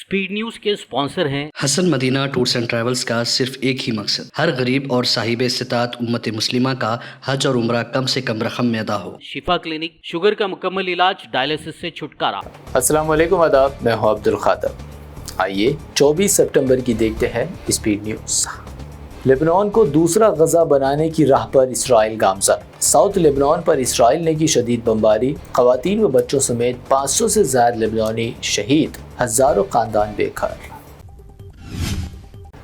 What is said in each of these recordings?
Speed news के sponsor हैं Hasan Madina tours and travels का सिर्फ एक ही मकसद, हर गरीब और साहिब इस्तिताअत उम्मत मुस्लिमा का हज और उम्रा कम से कम रकम में अदा हो। शिफा क्लिनिक, शुगर का मुकम्मल इलाज, डायलिसिस से छुटकारा। अस्सलाम वालेकुम, आदाब, मैं हूं अब्दुल खादर। आइए 24 सितंबर की देखते हैं स्पीड न्यूज़। लेबनान को दूसरा गजा बनाने की राह पर इसराइल गामज़न। साउथ लेबनान पर इसराइल ने की शदीद बमबारी, ख़वातीन व बच्चों समेत 500 से ज़्यादा लेबनानी शहीद, हज़ारों ख़ानदान बेघर।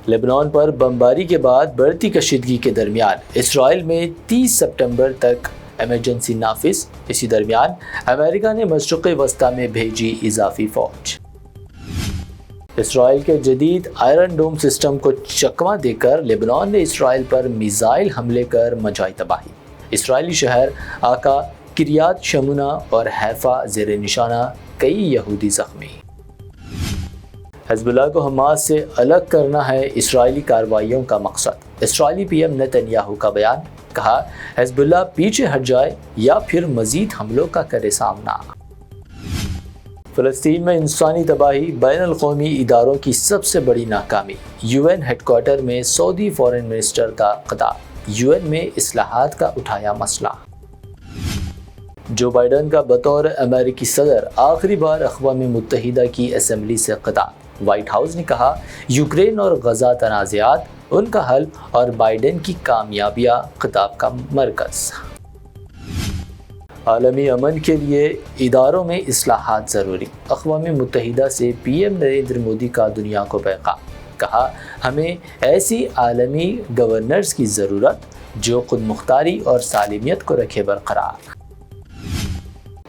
लेबनान पर बमबारी के बाद बढ़ती कशीदगी के दरमियान इसराइल में 30 सितंबर तक एमरजेंसी नाफिज। इसी दरमियान अमेरिका ने मशरिक़ वस्ता में भेजी इजाफी फ़ौज। इसराइल के जदीद आयरन डोम सिस्टम को चकमा देकर लेबनान ने इसराइल पर मिसाइल हमले कर मचाई तबाही। इसराइली शहर आका, किरियात शमुना और हैफा ज़ेरे निशाना, कई यहूदी ज़ख्मी। हिज़्बुल्लाह को हमास से अलग करना है इसराइली कार्रवाइयों का मकसद। इसराइली पीएम नेतन्याहू का बयान, कहा हिज़्बुल्लाह पीछे हट जाए या फिर मज़ीद हमलों का करे सामना। फ़लस्तीन में इंसानी तबाही, बैनुल-अक़वामी इदारों की सबसे बड़ी नाकामी। यूएन हेडक्वार्टर में सऊदी फॉरेन मिनिस्टर का खिताब, यूएन में इस्लाहात का उठाया मसला। जो बाइडन का बतौर अमेरिकी सदर आखिरी बार अक़वाम मुत्तहिदा की असेंबली से खिताब। वाइट हाउस ने कहा यूक्रेन और गजा तनाज़ात, उनका हल और बाइडन की कामयाबियाँ खिताब का मरकज़। आलमी अमन के लिए इदारों में इस्लाहात ज़रूरी। अक़वाम मुत्तहिदा से पीएम नरेंद्र मोदी का दुनिया को पैगाम, कहा हमें ऐसी आलमी गवर्नर्स की ज़रूरत जो खुद मुख्तारी और सालिमियत को रखे बरकरार।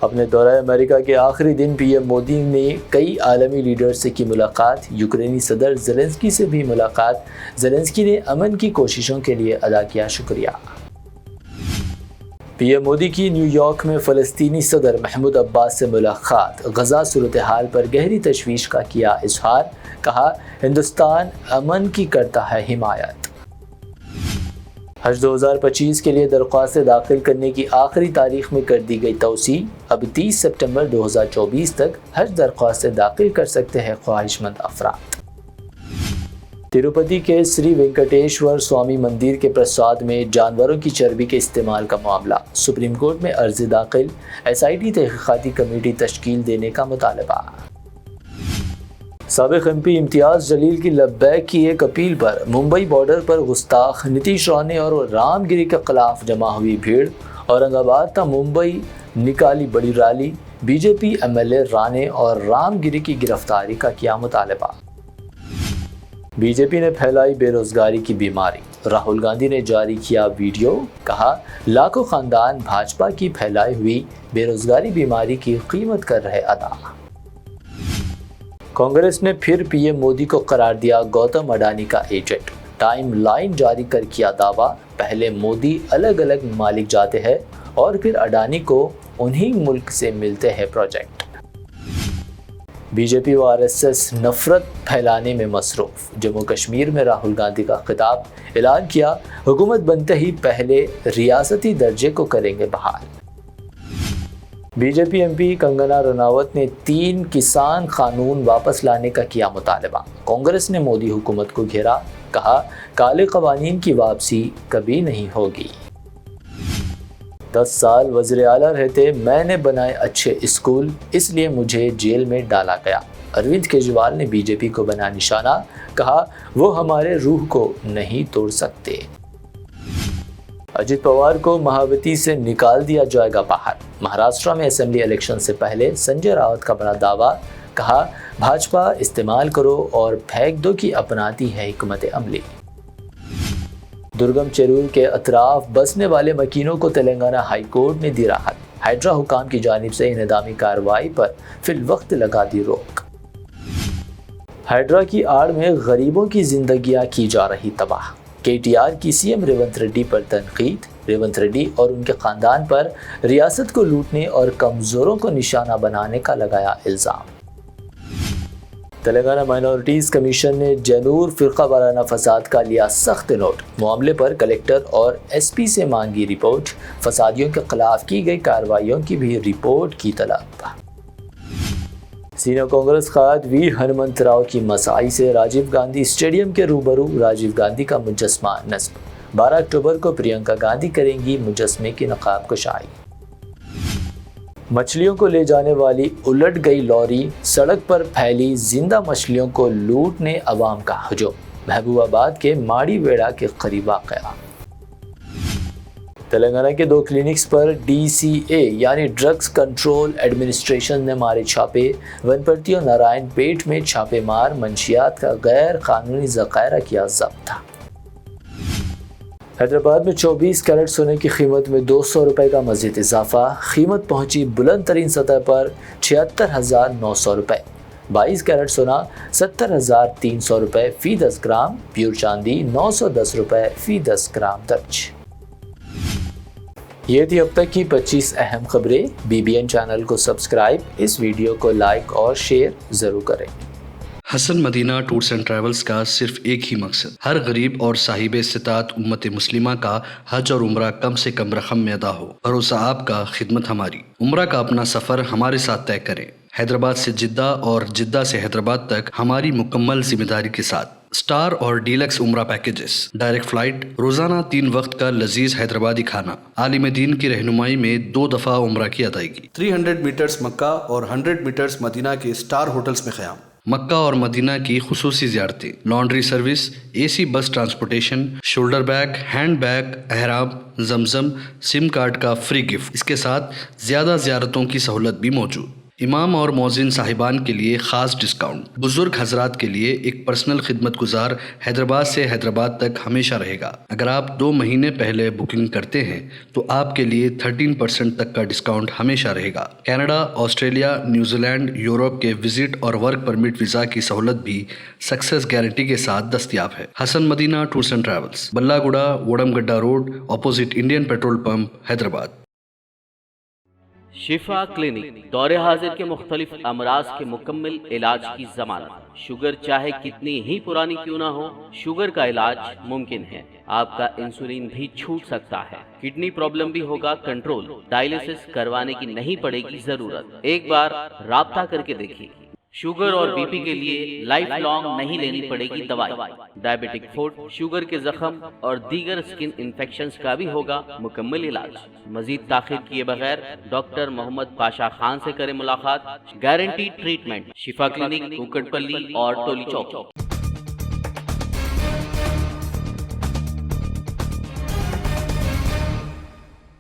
अपने दौरे अमेरिका के आखिरी दिन पीएम मोदी ने कई आलमी लीडर से की मुलाकात। यूक्रेनी सदर ज़ेलेंस्की से भी मुलाकात। ज़ेलेंस्की ने अमन की कोशिशों के लिए अदा किया शुक्रिया। पीएम मोदी की न्यूयॉर्क में फ़लस्तीनी सदर महमूद अब्बास से मुलाकात। गजा सूरत हाल पर गहरी तशवीश का किया इजहार, कहा हिंदुस्तान अमन की करता है हिमायत। हज 2025 के लिए दरख्वास्तें दाखिल करने की आखिरी तारीख में कर दी गई तौसी। अब 30 सितंबर 2024 तक हज दरख्वास्तें दाखिल कर सकते हैं ख्वाहिशमंद अफराद। तिरुपति के श्री वेंकटेश्वर स्वामी मंदिर के प्रसाद में जानवरों की चर्बी के इस्तेमाल का मामला। सुप्रीम कोर्ट में अर्जी दाखिल, SIT तहकीकाती कमेटी तश्कील देने का मुतालबा। साबिक MP इम्तियाज़ जलील की लब्बैक की एक अपील पर मुंबई बॉर्डर पर गुस्ताख नीतीश राणे और रामगिरी के खिलाफ जमा हुई भीड़। औरंगाबाद था मुंबई निकाली बड़ी रैली। BJP MLA राणे और रामगिरी की गिरफ्तारी का किया मुतालबा। BJP ने फैलाई बेरोजगारी की बीमारी। राहुल गांधी ने जारी किया वीडियो, कहा लाखों खानदान भाजपा की फैलाई हुई बेरोजगारी बीमारी की कीमत कर रहे अदा। कांग्रेस ने फिर पीएम मोदी को करार दिया गौतम अडानी का एजेंट। टाइम लाइन जारी कर किया दावा, पहले मोदी अलग अलग ममालिक जाते हैं और फिर अडानी को उन्हीं मुल्क से मिलते हैं प्रोजेक्ट। BJP व RSS नफरत फैलाने में मसरूफ। जम्मू कश्मीर में राहुल गांधी का खिताब, ऐलान किया हुकूमत बनते ही पहले रियासती दर्जे को करेंगे बहाल। BJP MP कंगना रनावत ने 3 किसान कानून वापस लाने का किया मुतालबा। कांग्रेस ने मोदी हुकूमत को घेरा, कहा काले कवानीन की वापसी कभी नहीं होगी। 10 साल वज़ीर आला रहते मैंने बनाए अच्छे स्कूल, इसलिए मुझे जेल में डाला गया। अरविंद केजरीवाल ने BJP को बना निशाना, कहा वो हमारे रूह को नहीं तोड़ सकते। अजित पवार को महावती से निकाल दिया जाएगा बाहर। महाराष्ट्र में असेंबली इलेक्शन से पहले संजय राउत का बड़ा दावा, कहा भाजपा इस्तेमाल करो और फेंक दो कि अपनाती है हिकमत अमली। दुर्गम चेरूर के अतराफ बसने वाले मकीनों को तेलंगाना हाई कोर्ट ने दी राहत। हाइड्रा हुकाम की जानिब से इंहदामी कार्रवाई पर फिल वक्त लगा दी रोक। हाइड्रा की आड़ में गरीबों की जिंदगियां की जा रही तबाह। KTR की CM रेवंत रेड्डी पर तनकीद। रेवंत रेड्डी और उनके खानदान पर रियासत को लूटने और कमजोरों को निशाना बनाने का लगाया इल्जाम। तेलंगाना माइनॉरिटीज़ कमीशन ने जैनूर फ़िरका वाराना फसाद का लिया सख्त नोट। मामले पर कलेक्टर और SP से मांगी रिपोर्ट। फसादियों के खिलाफ की गई कार्रवाइयों की भी रिपोर्ट की तलब। سینئر کانگریس قائد ویر ہنمنت راؤ کی مساعی سے راجیو گاندھی اسٹیڈیم کے روبرو راجیو گاندھی کا مجسمہ نصب۔ 12 اکتوبر کو پرینکا گاندھی کریں گی مجسمے کی نقاب کشائی۔ مچھلیوں کو لے جانے والی الٹ گئی لوری، سڑک پر پھیلی زندہ مچھلیوں کو لوٹنے عوام کا ہجوم۔ محبوب آباد کے ماڑی ویڑا کے قریب واقعہ۔ تلنگانہ کے 2 کلینکس پر DCA یعنی ڈرگز کنٹرول ایڈمنسٹریشن نے مارے چھاپے۔ ونپرتی اور نارائن پیٹ میں چھاپے مار منشیات کا غیر قانونی ذخیرہ کیا ضبط۔ حیدرآباد میں 24 کیرٹ سونے کی قیمت میں 200 روپے کا مزید اضافہ، قیمت پہنچی بلند ترین سطح پر 76,900 روپے۔ 22 کیرٹ سونا 70,300 روپے فی 10 گرام، پیور چاندی 910 روپے فی 10 گرام درج۔ یہ تھی اب تک کی 25 اہم خبریں۔ BBN چینل کو سبسکرائب، اس ویڈیو کو لائک اور شیئر ضرور کریں۔ حسن مدینہ ٹورز اینڈ ٹریولز کا صرف ایک ہی مقصد، ہر غریب اور صاحب استطاعت امت مسلمہ کا حج اور عمرہ کم سے کم رقم میں ادا ہو۔ بھروسہ آپ کا، خدمت ہماری۔ عمرہ کا اپنا سفر ہمارے ساتھ طے کریں۔ حیدرآباد سے جدہ اور جدہ سے حیدرآباد تک ہماری مکمل ذمہ داری کے ساتھ۔ سٹار اور ڈیلکس عمرہ پیکیجز، ڈائریکٹ فلائٹ، روزانہ 3 وقت کا لذیذ حیدرآبادی کھانا، عالم دین کی رہنمائی میں 2 دفعہ عمرہ کی ادائیگی، 300 میٹرز مکہ اور 100 میٹرز مدینہ کے سٹار ہوٹلز میں قیام، مکہ اور مدینہ کی خصوصی زیارتیں، laundry service, AC bus transportation, shoulder bag, hand bag, احرام، زمزم، سم کارڈ کا فری گفٹ، اس کے ساتھ زیادہ زیارتوں کی سہولت بھی موجود۔ امام اور مؤذن صاحبان کے لیے خاص ڈسکاؤنٹ، بزرگ حضرات کے لیے ایک پرسنل خدمت گزار حیدرآباد سے حیدرآباد تک ہمیشہ رہے گا۔ اگر آپ 2 مہینے پہلے بکنگ کرتے ہیں تو آپ کے لیے 13% تک کا ڈسکاؤنٹ ہمیشہ رہے گا۔ Canada, Australia, New Zealand, Europe کے وزٹ اور ورک پرمٹ ویزا کی سہولت بھی سکسیس گارنٹی کے ساتھ دستیاب ہے۔ Hassan Madina tours and travels, بلہ گڈا، وڈم گڈا road, opposite Indian petrol pump, Hyderabad. Shifa clinic دور حاضر کے مختلف امراض کے مکمل علاج کی ضمانت۔ شوگر چاہے کتنی ہی پرانی کیوں نہ ہو، شوگر کا علاج ممکن ہے۔ آپ کا انسولین بھی چھوٹ سکتا ہے، کڈنی پرابلم بھی ہوگا کنٹرول، ڈائلیسس کروانے کی نہیں پڑے گی ضرورت۔ ایک بار رابطہ کر کے دیکھیے۔ شوگر اور BP کے لیے لائف لانگ نہیں لینی پڑے گی دوائی۔ ڈائبیٹک فوڈ، شوگر کے زخم اور دیگر اسکن انفیکشنز کا بھی ہوگا مکمل علاج۔ مزید تاخیر کیے بغیر ڈاکٹر محمد پاشا خان سے کریں ملاقات۔ گارنٹی ٹریٹمنٹ، شفا کلینک، کوکٹ پلی اور ٹولی چوک۔